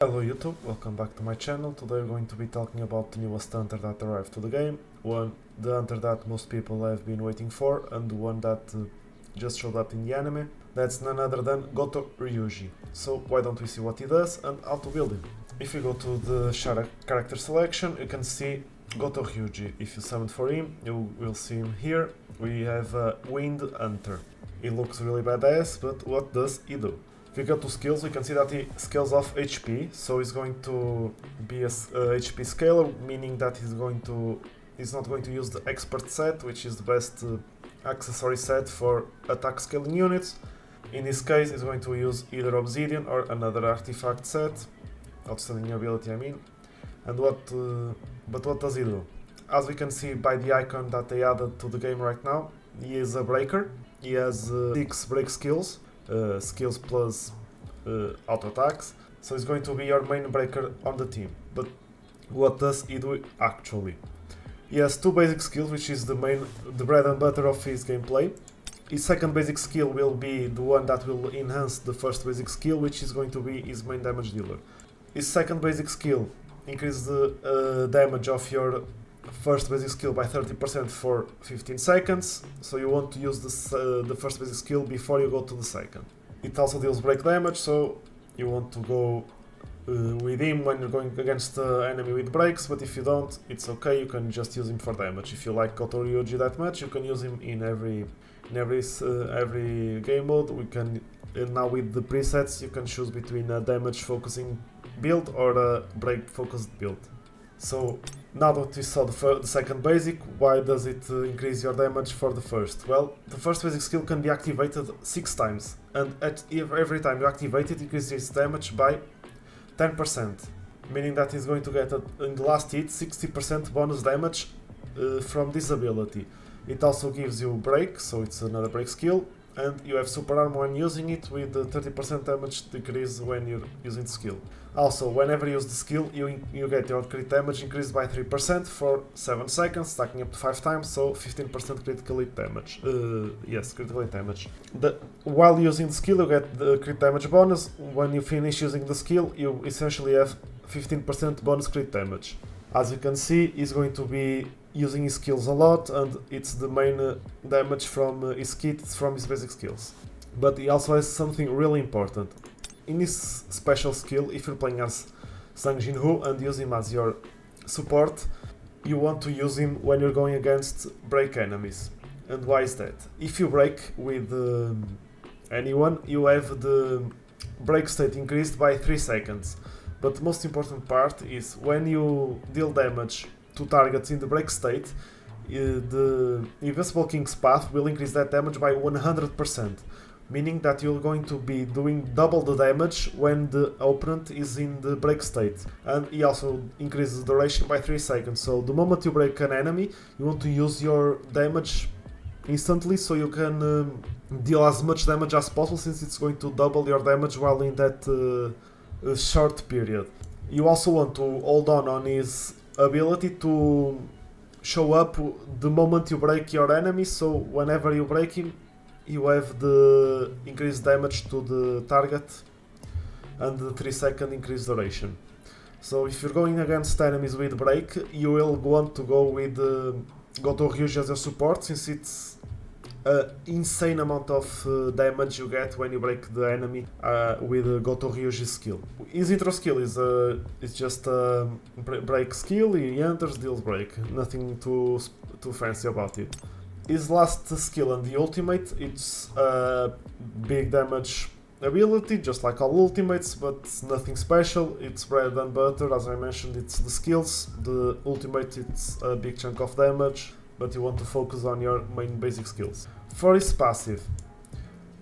Hello YouTube, welcome back to my channel. Today we're going to be talking about the newest hunter that arrived to the game. The hunter that most people have been waiting for, and the one that just showed up in the anime. That's none other than Goto Ryuji. So why don't we see what he does and how to build him. If you go to the character selection, you can see Goto Ryuji. If you summon for him, you will see him here. We have a Wind Hunter. He looks really badass, but what does he do? If we go to skills, we can see that he scales off HP, so he's going to be a HP scaler, meaning that he's not going to use the expert set, which is the best accessory set for attack scaling units. In this case, he's going to use either obsidian or another artifact set, outstanding ability I mean. And but what does he do? As we can see by the icon that they added to the game right now, he is a breaker. He has 6 break skills. Skills plus auto attacks, so he's going to be your main breaker on the team. But what does he do actually? He has 2 basic skills, which is the bread and butter of his gameplay. His second basic skill will be the one that will enhance the first basic skill, which is going to be his main damage dealer. His second basic skill increases the damage of your first basic skill by 30% for 15 seconds, so you want to use the first basic skill before you go to the second. It also deals break damage, so you want to go with him when you're going against the enemy with breaks, but if you don't, it's okay, you can just use him for damage. If you like Goto Ryuji that much, you can use him in every game mode. Now with the presets, you can choose between a damage focusing build or a break focused build. So now that we saw the second basic, why does it increase your damage for the first? Well, the first basic skill can be activated 6 times, and every time you activate it, increases damage by 10%, meaning that he's going to get, in the last hit, 60% bonus damage from this ability. It also gives you break, so it's another break skill, and you have super armor when using it with 30% damage decrease when you're using the skill. Also, whenever you use the skill, you get your crit damage increased by 3% for 7 seconds, stacking up to 5 times, so 15% critical hit damage. Critical hit damage. While using the skill, you get the crit damage bonus. When you finish using the skill, you essentially have 15% bonus crit damage. As you can see, he's going to be using his skills a lot, and it's the main damage from his kit from his basic skills. But he also has something really important. In his special skill, if you're playing as Sang Jinwoo and use him as your support, you want to use him when you're going against break enemies. And why is that? If you break with anyone, you have the break state increased by 3 seconds. But the most important part is when you deal damage to targets in the break state, the Invincible King's Path will increase that damage by 100%, meaning that you're going to be doing double the damage when the opponent is in the break state. And he also increases the duration by 3 seconds, so the moment you break an enemy, you want to use your damage instantly, so you can deal as much damage as possible, since it's going to double your damage while in that short period. You also want to hold on his ability to show up the moment you break your enemy, so whenever you break him, you have the increased damage to the target and the 3-second increased duration. So if you're going against enemies with break, you will want to go with Goto Ryuji as your support, since it's an insane amount of damage you get when you break the enemy with Goto Ryuji's skill. His intro skill is just a break skill. He enters, deals break, nothing too fancy about it. His last skill and the ultimate, it's a big damage ability, just like all ultimates, but nothing special. It's bread and butter, as I mentioned, it's the skills. The ultimate, it's a big chunk of damage, but you want to focus on your main basic skills. For his passive,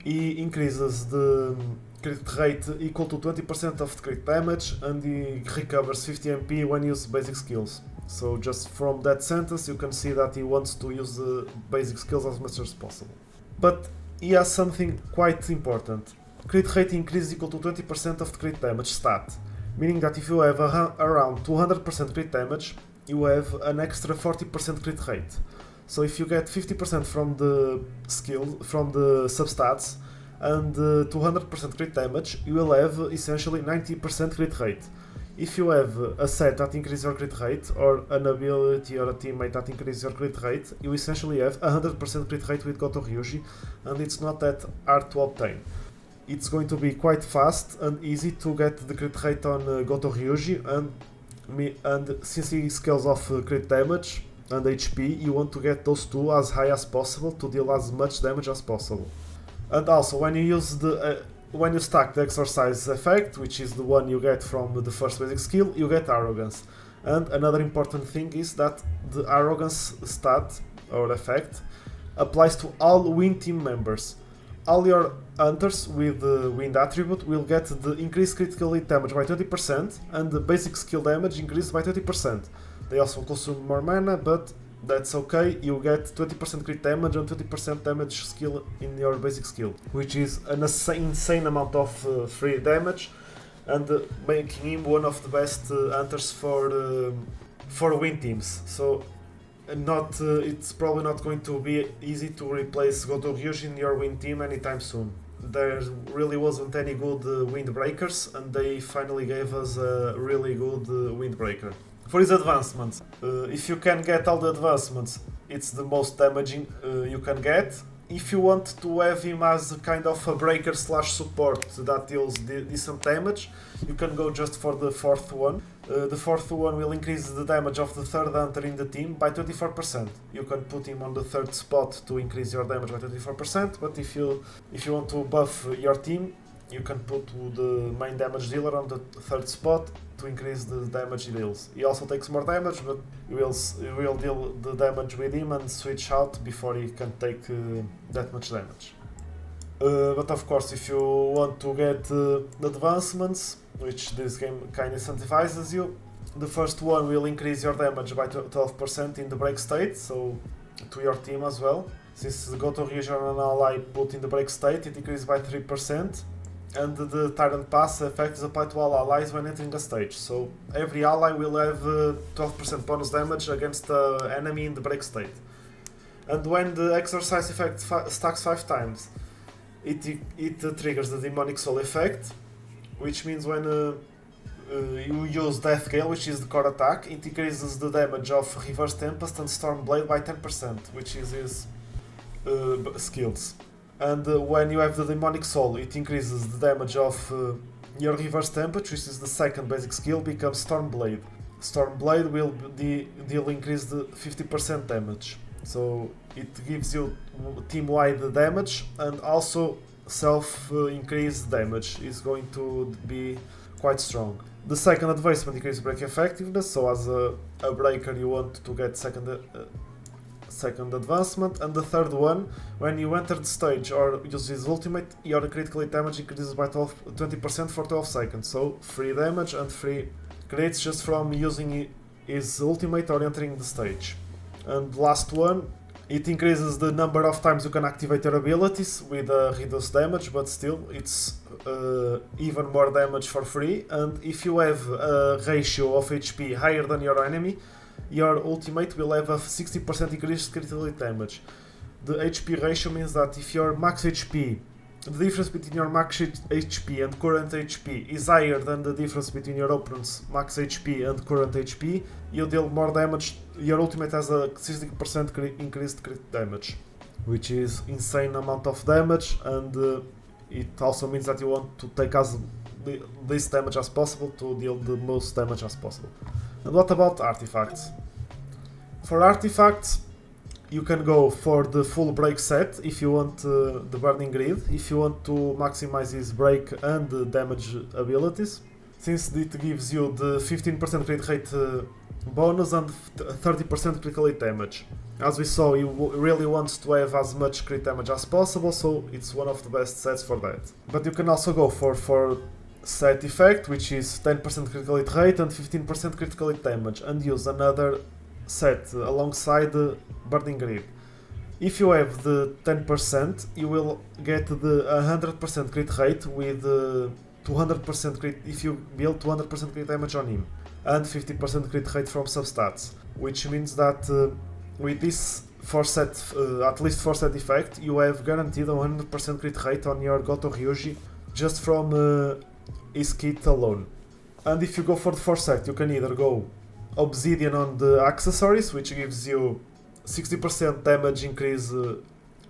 he increases the crit rate equal to 20% of the crit damage, and he recovers 50 MP when you use basic skills. So just from that sentence you can see that he wants to use the basic skills as much as possible. But he has something quite important. Crit rate increase equal to 20% of the crit damage stat, meaning that if you have around 200% crit damage, you have an extra 40% crit rate. So if you get 50% from the skill, from the substats, and 200% crit damage, you will have essentially 90% crit rate. If you have a set that increases your crit rate, or an ability or a teammate that increases your crit rate, you essentially have 100% crit rate with Goto Ryuji, and it's not that hard to obtain. It's going to be quite fast and easy to get the crit rate on Goto Ryuji, and since he scales off crit damage and HP, you want to get those two as high as possible to deal as much damage as possible. And also, when you stack the exercise effect, which is the one you get from the first basic skill, you get arrogance. And another important thing is that the arrogance stat or effect applies to all wind team members. All your hunters with the wind attribute will get the increased critical hit damage by 20% and the basic skill damage increased by 20%. They also consume more mana, but that's okay, you get 20% crit damage and 20% damage skill in your basic skill, which is an insane amount of free damage, and making him one of the best hunters for win teams. So it's probably not going to be easy to replace Goto Ryuji in your win team anytime soon. There really wasn't any good windbreakers, and they finally gave us a really good windbreaker. For his advancements, if you can get all the advancements, it's the most damaging you can get. If you want to have him as a kind of a breaker slash support that deals decent damage, you can go just for the fourth one. The fourth one will increase the damage of the third hunter in the team by 24%. You can put him on the third spot to increase your damage by 24%, but if you want to buff your team, you can put the main damage dealer on the third spot to increase the damage he deals. He also takes more damage, but you will deal the damage with him and switch out before he can take that much damage. But of course, if you want to get the advancements, which this game kind of incentivizes you, the first one will increase your damage by 12% in the break state, so to your team as well. Since the Goto Ryuji or an ally put in the break state, it increases by 3%. And the Tyrant Pass effect is applied to all allies when entering a stage, so every ally will have 12% bonus damage against the enemy in the break state. And when the exercise effect stacks 5 times, it triggers the Demonic Soul effect, which means when you use Death Gale, which is the core attack, it increases the damage of Reverse Tempest and Storm Blade by 10%, which is his skills. And when you have the Demonic Soul, it increases the damage of your Reverse Tempest, which is the second basic skill, becomes Storm Blade. Storm Blade will increase the 50% damage. So it gives you team-wide damage, and also self-increased damage is going to be quite strong. The second advancement increases break effectiveness, so as a breaker you want to get second advancement, and the third one, when you enter the stage or use his ultimate, your critical hit damage increases by 20% for 12 seconds, so free damage and free crits just from using his ultimate or entering the stage. And last one, it increases the number of times you can activate your abilities with reduced damage, but still it's even more damage for free, and if you have a ratio of HP higher than your enemy, your ultimate will have a 60% increased critical hit damage. The HP ratio means that if your max HP, the difference between your max HP and current HP is higher than the difference between your opponent's max HP and current HP, you deal more damage. Your ultimate has a 60% increased crit damage, which is insane amount of damage, and it also means that you want to take as least damage as possible to deal the most damage as possible. And what about artifacts? For artifacts, you can go for the full break set if you want the Burning Grid, if you want to maximize his break and damage abilities, since it gives you the 15% crit rate bonus and 30% critical hit damage. As we saw, he really wants to have as much crit damage as possible, so it's one of the best sets for that. But you can also go for set effect, which is 10% critical hit rate and 15% critical hit damage, and use another set alongside the Burning Grid. If you have the 10%, you will get the 100% crit rate with 200% crit if you build 200% crit damage on him, and 50% crit rate from substats, which means that with this at least 4 set effect, you have guaranteed 100% crit rate on your Goto Ryuji just from his kit alone. And if you go for the 4 set, you can either go Obsidian on the accessories, which gives you 60% damage increase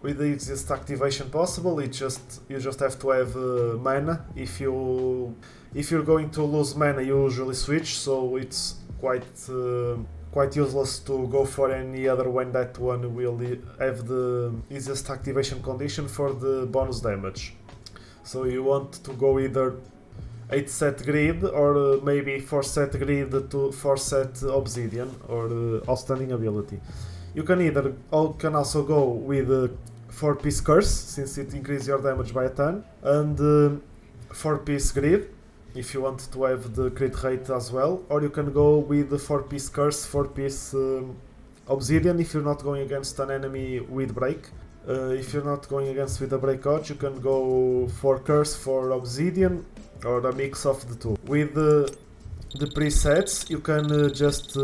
with the easiest activation possible. You just have to have mana. If you're going to lose mana, you usually switch, so it's quite useless to go for any other when that one will have the easiest activation condition for the bonus damage. So you want to go either 8 set grid or maybe 4 set grid to 4 set obsidian or outstanding ability. You can also go with 4-piece curse, since it increases your damage by a ton, and 4-piece grid if you want to have the crit rate as well, or you can go with the 4-piece curse, 4-piece obsidian if you're not going against an enemy with break. If you're not going against with a break odds, you can go for curse, for obsidian, or a mix of the two. With the presets, you can just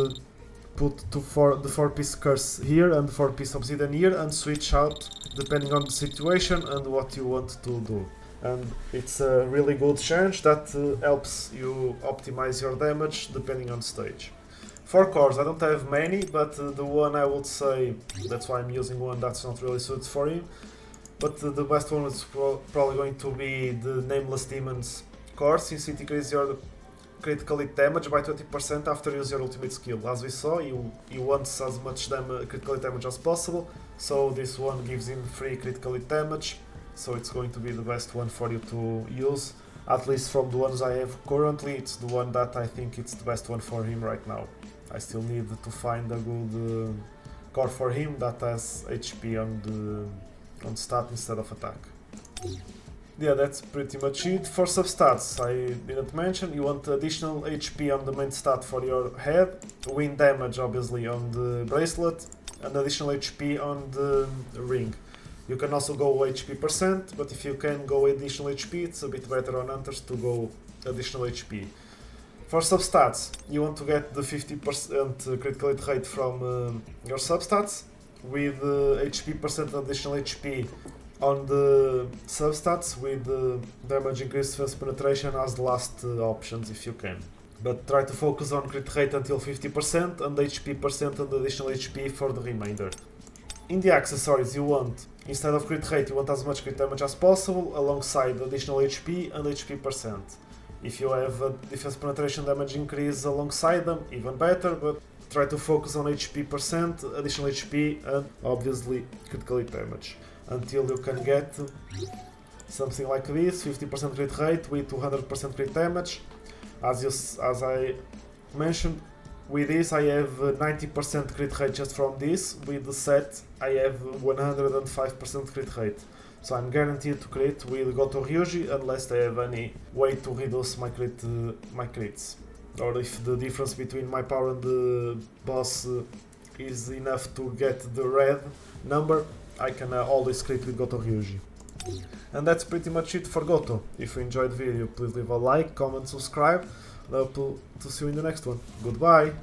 put the 4-piece curse here and the 4-piece obsidian here and switch out depending on the situation and what you want to do. And it's a really good change that helps you optimize your damage depending on stage. For cores, I don't have many, but the one I would say, that's why I'm using one that's not really suited for him, but the best one is probably going to be the Nameless Demons core, since it increases your critical hit damage by 20% after you use your ultimate skill. As we saw, you want as much critical hit damage as possible, so this one gives him free critical hit damage, so it's going to be the best one for you to use. At least from the ones I have currently, it's the one that I think it's the best one for him right now. I still need to find a good core for him that has HP on stat instead of attack. Yeah, that's pretty much it. For substats, I didn't mention, you want additional HP on the main stat for your head, wind damage obviously on the bracelet, and additional HP on the ring. You can also go HP percent, but if you can go additional HP, it's a bit better on hunters to go additional HP. For substats, you want to get the 50% critical hit rate from your substats, with HP percent additional HP on the substats, with damage increase, defense penetration as the last options if you can. But try to focus on crit rate until 50% and HP percent and additional HP for the remainder. In the accessories, you want, instead of crit rate, you want as much crit damage as possible, alongside additional HP and HP percent. If you have a defense penetration damage increase alongside them, even better, but try to focus on HP percent, additional HP, and obviously critical hit damage, until you can get something like this, 50% crit rate with 200% crit damage. As I mentioned, with this I have 90% crit rate just from this. With the set I have 105% crit rate. So I'm guaranteed to crit with Goto Ryuji unless they have any way to reduce my crits. Or if the difference between my power and the boss is enough to get the red number, I can always crit with Goto Ryuji. And that's pretty much it for Goto. If you enjoyed the video, please leave a like, comment, subscribe. And I hope to see you in the next one. Goodbye!